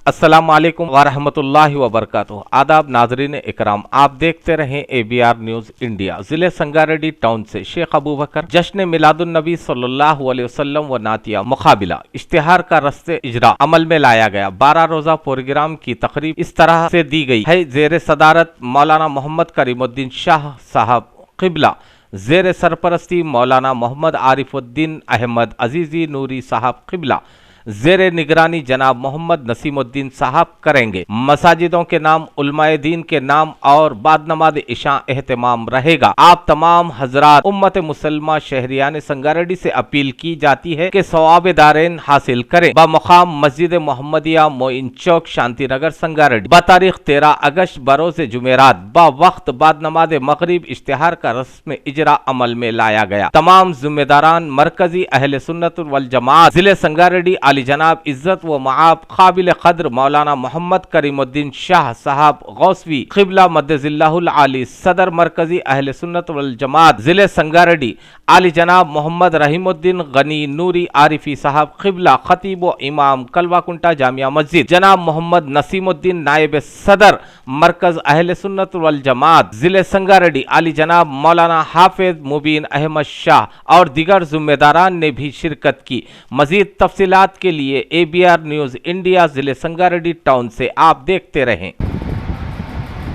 अस्सलाम वालेकुम वरहमतुल्लाहि वबरकातुहू। आदाब नाजरीन इकराम, आप देखते रहें ABR न्यूज़ इंडिया। जिले संगारेड्डी टाउन से शेख अबू बकर जश्न मिलादुन नबी सल्लल्लाहु अलैहि वसल्लम व नातिया मुकाबिला इश्तिहार का रस्ते इजरा अमल में लाया गया। 12 रोजा प्रोग्राम की तकरीब इस तरह से दी गई है। जेर सदारत मौलाना मोहम्मद करीमुद्दीन शाह साहब क़िबला, जेर सरपरस्ती मौलाना मोहम्मद आरिफुद्दीन अहमद अजीज़ी नूरी साहब क़िबला, जेरे निगरानी जनाब मोहम्मद नसीमुद्दीन साहब करेंगे। मसाजिदों के नाम, उलमाए दीन के नाम और बाद नमाज इशा एहतमाम रहेगा। आप तमाम हजरात उम्मत मुसलमा शहरियान संगारेड्डी से अपील की जाती है कि सवाब दारेन हासिल करें। बमुकाम मस्जिद मोहम्मदिया मोइन चौक शांति नगर संगारेड्डी बतारीख 13 अगस्त बरोज जुमेरात वक्त बाद नमाज मगरिब इश्तिहार का रस्म इजरा अमल में लाया गया। तमाम जिम्मेदारान मरकजी अहले सुन्नत वल जमात जिले संगारेड्डी अली जनाब इज्जत व मआब काबिल कद्र मौलाना मोहम्मद करीमुद्दीन शाह साहब गौसवी क़िबला मद्दजिल्लाहुल आली, सदर मरकजी अहले सुन्नत वल जमात जिले संगारेड्डी आली जनाब मोहम्मद रहीमुद्दीन गनी नूरी आरिफी साहब क़िबला, खतीब व इमाम कलवाकुंटा जामिया मस्जिद जनाब मोहम्मद नसीमुद्दीन नायब सदर मरकज अहले सुन्नत वल जमात जिले संगारेड्डी आली जनाब मौलाना हाफिज मुबीन अहमद शाह और दीगर जिम्मेदारान ने भी शिरकत की। मजीद तफसीलात के लिए ABR न्यूज़ इंडिया जिले संगारेड्डी टाउन से आप देखते रहें।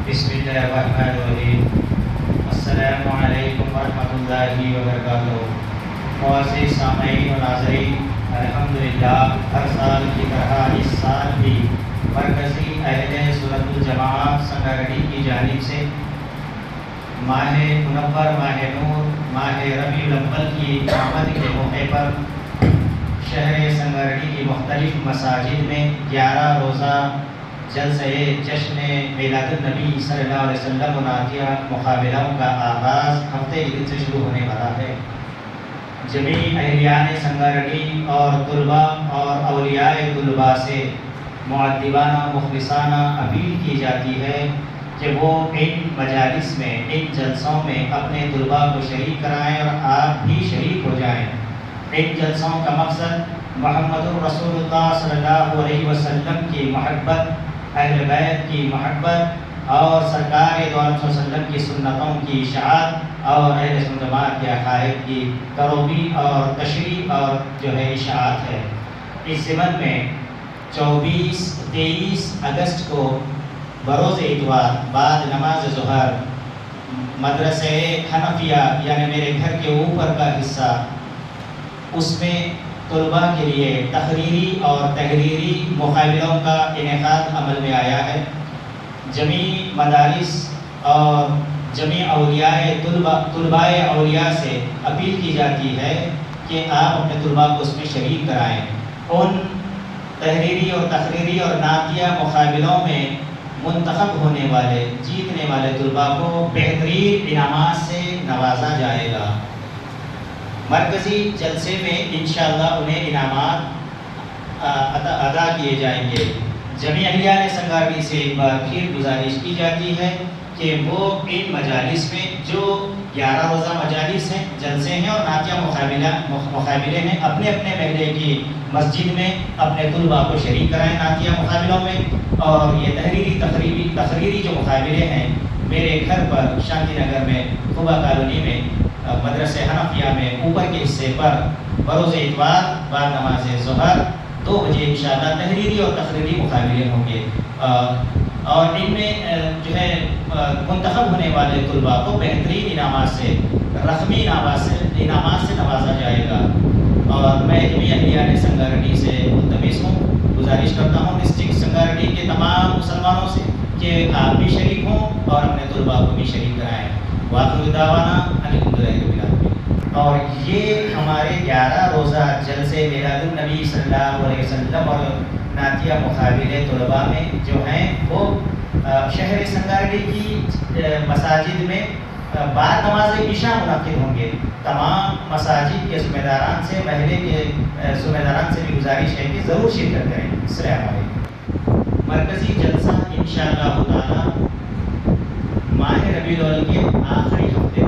बिस्मिल्लाहिर्रहमानिर्रहीम। अस्सलामु अलैकुम वरहमतुल्लाहि वबरकातुहू। मुअज़्ज़िज़ सामीईन व नाज़रीन, अल्हम्दुलिल्लाह हर साल की तरह इस साल भी मरकज़ी अहले सुन्नतुल जमात संगारेड्डी की जानिब से माह मुनव्वर, माह नूर, माह रबीउल अव्वल की आमद के मौके पर शहर संगारेड्डी की मुख्तलिफ मसाजिद में 11 रोज़ा जलसे जश्न मिलादुन नबी सल्लल्लाहु अलैहि वसल्लम व नातिया मुकाबिलाओं का आगाज़ हफ्ते के दिन से शुरू होने वाला है। जमी अहलियान संगारेड्डी और तुलबा और औलियाए तुलबा से मुअद्दिबाना मुखलिसाना अपील की जाती है कि वो इन मजालिस में, इन जलसों में अपने तुलबा को शरीक कराएँ और आप भी शरीक हो जाएँ। इन जलसों का मकसद मुहम्मदुर रसूलुल्लाह सल्लल्लाहु अलैहि वसल्लम की महब्बत, अहले बैत की महब्बत और सरकार दो आलम सल्लल्लाहु अलैहि वसल्लम की सुन्नतों की इशाअत और अहले सुन्नत जमात के अकायद की तरोबी और तशरीह और जो है इशाअत है। इस ज़िमन में 24-23 अगस्त को बरोज़ इतवार बाद नमाज ज़ुहर मदरसे हनफिया यानी मेरे घर के ऊपर का हिस्सा, उसमें तुलबा के लिए तहरीरी और तहरीरी मुकाबिलों का इनेकाद अमल में आया है। जमी मदारिस और जमी औलियाए तुलबाए औलिया से अपील की जाती है कि आप अपने तुलबा को उसमें शरीक कराएँ। उन तहरीरी और तहरीरी और नातिया मुकाबिलों में मुंतखब होने वाले, जीतने वाले तुलबा को बेहतरीन इनामात से नवाजा जाएगा। मरकज़ी जलसे में इंशाअल्लाह उन्हें इनामात अदा किए जाएंगे। जमी अहलियान संगारेड्डी से एक बार फिर गुजारिश की जाती है कि वो इन मजालिस में जो 11 रोज़ा मजालिस हैं, जलसे हैं और नातिया मुकाबिले हैं, अपने अपने महल्ले की मस्जिद में अपने तुलबा को शरीक कराएँ नातिया मुकाबिलों में। और ये तहरीरी जो मुकाबिले हैं मेरे घर पर शांति नगर में खुबा कॉलोनी में मदरसे हनफिया में ऊपर के हिस्से पर बरोज़ इतवार बाद नमाज ज़ुहर 2 बजे इंशाअल्लाह तहरीरी और तकरीरी मुकाबिले होंगे। और इनमें जो है मुंतखब होने वाले तुलबा को बेहतरीन इनामात से, रस्मी इनामात से नवाजा जाएगा। और मैं जमी अहलियान संगारेड्डी से मुल्तमिस हूँ, गुजारिश करता हूँ डिस्ट्रिक्ट संगारेड्डी के तमाम मुसलमानों से कि आप भी शरीक हों और अपने तुलबा को भी शरीक कराएँ। वाक़िअ दावाना अल्हम्दुलिल्लाहि रब्बिल आलमीन। और ये हमारे 11 रोज़ा जलसे मिलादुन नबी सल्लल्लाहु अलैहि वसल्लम और नातिया मुकाबिले तुलबा में जो हैं वो शहर संगारेड्डी की मसाजिद में बाद नमाज इशा मुनाकिद होंगे। तमाम मसाजिद के ज़िम्मेदारान से, महल्ले के ज़िम्मेदारान से भी गुजारिश है कि ज़रूर शिरकत करें। अस्सलामु अलैकुम। मरकज़ी जलसा इंशाअल्लाह ताला माह रबीउल अव्वल के आखिरी हफ्ते